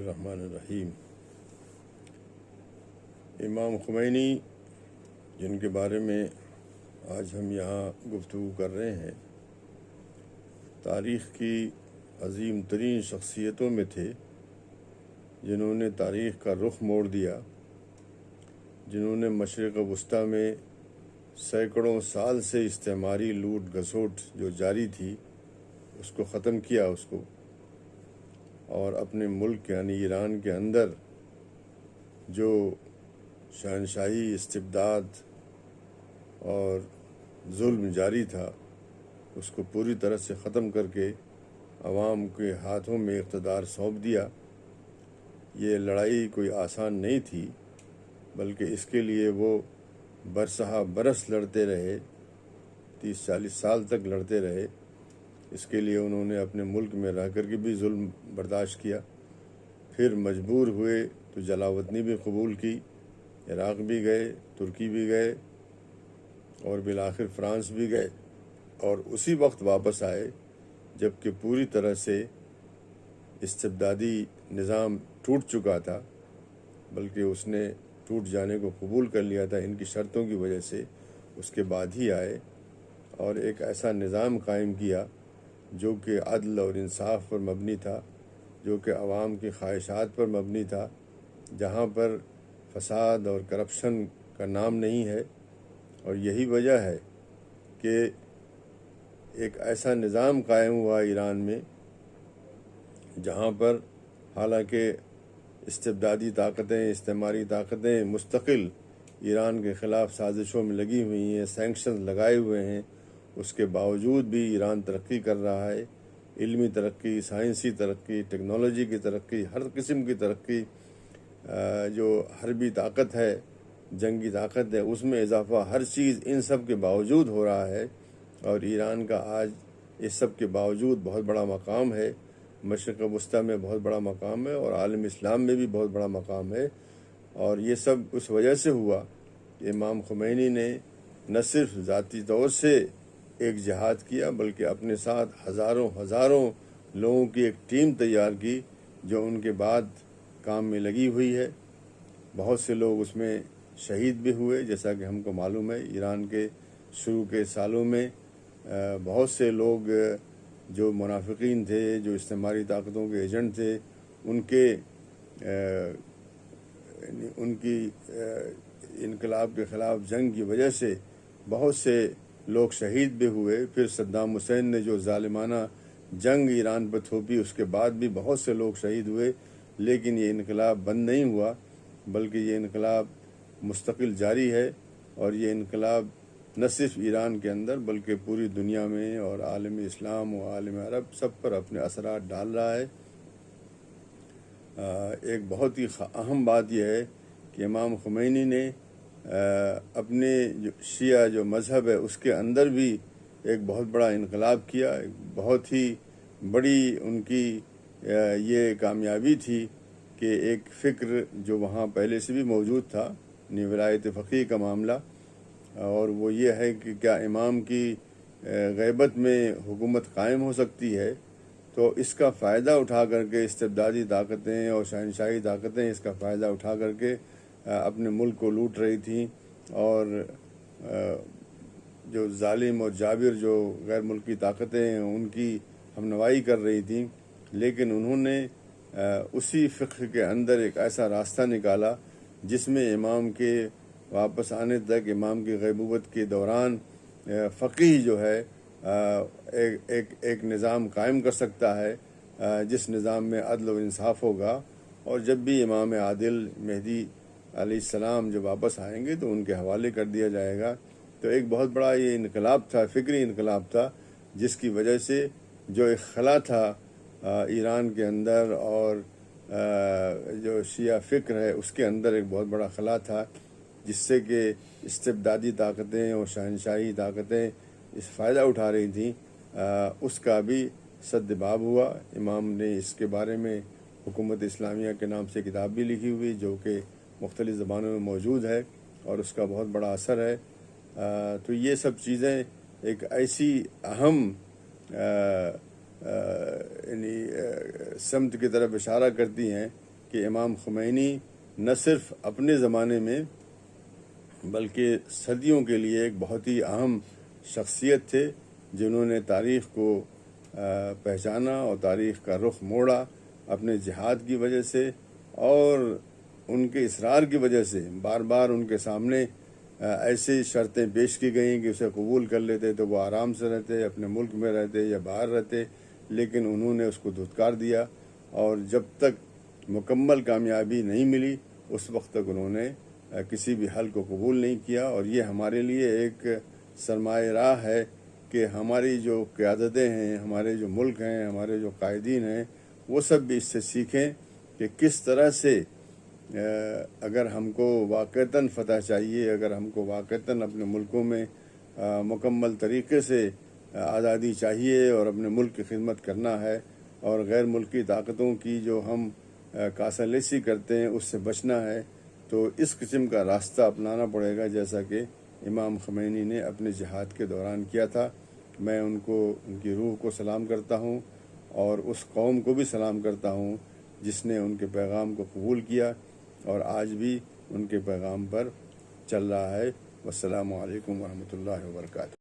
الرحمن الرحیم۔ امام خمینی جن کے بارے میں آج ہم یہاں گفتگو کر رہے ہیں، تاریخ کی عظیم ترین شخصیتوں میں تھے، جنہوں نے تاریخ کا رخ موڑ دیا، جنہوں نے مشرق وسطیٰ میں سینکڑوں سال سے استعماری لوٹ گھسوٹ جو جاری تھی اس کو ختم کیا اور اپنے ملک یعنی ایران کے اندر جو شہنشاہی استبداد اور ظلم جاری تھا اس کو پوری طرح سے ختم کر کے عوام کے ہاتھوں میں اقتدار سونپ دیا۔ یہ لڑائی کوئی آسان نہیں تھی، بلکہ اس کے لیے وہ برسہ برس لڑتے رہے، 30-40 سال تک لڑتے رہے۔ اس کے لیے انہوں نے اپنے ملک میں رہ کر کے بھی ظلم برداشت کیا، پھر مجبور ہوئے تو جلاوطنی بھی قبول کی، عراق بھی گئے، ترکی بھی گئے اور بالآخر فرانس بھی گئے، اور اسی وقت واپس آئے جب کہ پوری طرح سے استبدادی نظام ٹوٹ چکا تھا، بلکہ اس نے ٹوٹ جانے کو قبول کر لیا تھا ان کی شرطوں کی وجہ سے۔ اس کے بعد ہی آئے اور ایک ایسا نظام قائم کیا جو کہ عدل اور انصاف پر مبنی تھا، جو کہ عوام کی خواہشات پر مبنی تھا، جہاں پر فساد اور کرپشن کا نام نہیں ہے۔ اور یہی وجہ ہے کہ ایک ایسا نظام قائم ہوا ایران میں جہاں پر حالانکہ استبدادی طاقتیں، استعماری طاقتیں مستقل ایران کے خلاف سازشوں میں لگی ہوئی ہیں، سینکشنز لگائے ہوئے ہیں، اس کے باوجود بھی ایران ترقی کر رہا ہے، علمی ترقی، سائنسی ترقی، ٹیکنالوجی کی ترقی، ہر قسم کی ترقی، جو حربی طاقت ہے، جنگی طاقت ہے، اس میں اضافہ، ہر چیز ان سب کے باوجود ہو رہا ہے۔ اور ایران کا آج اس سب کے باوجود بہت بڑا مقام ہے، مشرق وسطیٰ میں بہت بڑا مقام ہے اور عالم اسلام میں بھی بہت بڑا مقام ہے۔ اور یہ سب اس وجہ سے ہوا کہ امام خمینی نے نہ صرف ذاتی طور سے ایک جہاد کیا، بلکہ اپنے ساتھ ہزاروں لوگوں کی ایک ٹیم تیار کی جو ان کے بعد کام میں لگی ہوئی ہے۔ بہت سے لوگ اس میں شہید بھی ہوئے، جیسا کہ ہم کو معلوم ہے۔ ایران کے شروع کے سالوں میں بہت سے لوگ جو منافقین تھے، جو استعماری طاقتوں کے ایجنٹ تھے، ان کی انقلاب کے خلاف جنگ کی وجہ سے بہت سے لوگ شہید بھی ہوئے۔ پھر صدام حسین نے جو ظالمانہ جنگ ایران پر تھوپی، اس کے بعد بھی بہت سے لوگ شہید ہوئے، لیکن یہ انقلاب بند نہیں ہوا، بلکہ یہ انقلاب مستقل جاری ہے۔ اور یہ انقلاب نہ صرف ایران کے اندر بلکہ پوری دنیا میں اور عالم اسلام و عالم عرب سب پر اپنے اثرات ڈال رہا ہے۔ ایک بہت ہی اہم بات یہ ہے کہ امام خمینی نے اپنے جو شیعہ جو مذہب ہے اس کے اندر بھی ایک بہت بڑا انقلاب کیا۔ ایک بہت ہی بڑی ان کی یہ کامیابی تھی کہ ایک فکر جو وہاں پہلے سے بھی موجود تھا، ولایت فقیہ کا معاملہ، اور وہ یہ ہے کہ کیا امام کی غیبت میں حکومت قائم ہو سکتی ہے؟ تو اس کا فائدہ اٹھا کر کے استبدادی طاقتیں اور شہنشاہی طاقتیں اس کا فائدہ اٹھا کر کے اپنے ملک کو لوٹ رہی تھیں، اور جو ظالم اور جابر جو غیر ملکی طاقتیں ہیں ان کی ہمنوائی کر رہی تھیں۔ لیکن انہوں نے اسی فقہ کے اندر ایک ایسا راستہ نکالا جس میں امام کے واپس آنے تک، امام کی غیبوبت کے دوران فقیہ جو ہے ایک نظام قائم کر سکتا ہے، جس نظام میں عدل و انصاف ہوگا۔ اور جب بھی امام عادل مہدی علیہ السلام جب واپس آئیں گے تو ان کے حوالے کر دیا جائے گا۔ تو ایک بہت بڑا یہ انقلاب تھا، فکری انقلاب تھا، جس کی وجہ سے جو ایک خلا تھا ایران کے اندر اور جو شیعہ فکر ہے اس کے اندر ایک بہت بڑا خلا تھا، جس سے کہ استبدادی طاقتیں اور شہنشاہی طاقتیں اس فائدہ اٹھا رہی تھیں، اس کا بھی سد باب ہوا۔ امام نے اس کے بارے میں حکومت اسلامیہ کے نام سے کتاب بھی لکھی ہوئی جو کہ مختلف زبانوں میں موجود ہے، اور اس کا بہت بڑا اثر ہے۔ تو یہ سب چیزیں ایک ایسی اہم یعنی سمت کی طرف اشارہ کرتی ہیں کہ امام خمینی نہ صرف اپنے زمانے میں بلکہ صدیوں کے لیے ایک بہت ہی اہم شخصیت تھے، جنہوں نے تاریخ کو پہچانا اور تاریخ کا رخ موڑا اپنے جہاد کی وجہ سے، اور ان کے اصرار کی وجہ سے بار بار ان کے سامنے ایسی شرطیں پیش کی گئیں کہ اسے قبول کر لیتے تو وہ آرام سے رہتے، اپنے ملک میں رہتے یا باہر رہتے، لیکن انہوں نے اس کو دھتکار دیا، اور جب تک مکمل کامیابی نہیں ملی اس وقت تک انہوں نے کسی بھی حل کو قبول نہیں کیا۔ اور یہ ہمارے لیے ایک سرمایہ راہ ہے کہ ہماری جو قیادتیں ہیں، ہمارے جو ملک ہیں، ہمارے جو قائدین ہیں، وہ سب بھی اس سے سیکھیں کہ کس طرح سے اگر ہم کو واقعتاً فتح چاہیے، اگر ہم کو واقعتاً اپنے ملکوں میں مکمل طریقے سے آزادی چاہیے اور اپنے ملک کی خدمت کرنا ہے، اور غیر ملکی طاقتوں کی جو ہم کاسالیسی کرتے ہیں اس سے بچنا ہے، تو اس قسم کا راستہ اپنانا پڑے گا جیسا کہ امام خمینی نے اپنے جہاد کے دوران کیا تھا۔ میں ان کی روح کو سلام کرتا ہوں، اور اس قوم کو بھی سلام کرتا ہوں جس نے ان کے پیغام کو قبول کیا اور آج بھی ان کے پیغام پر چل رہا ہے۔ والسلام علیکم ورحمۃ اللہ وبرکاتہ۔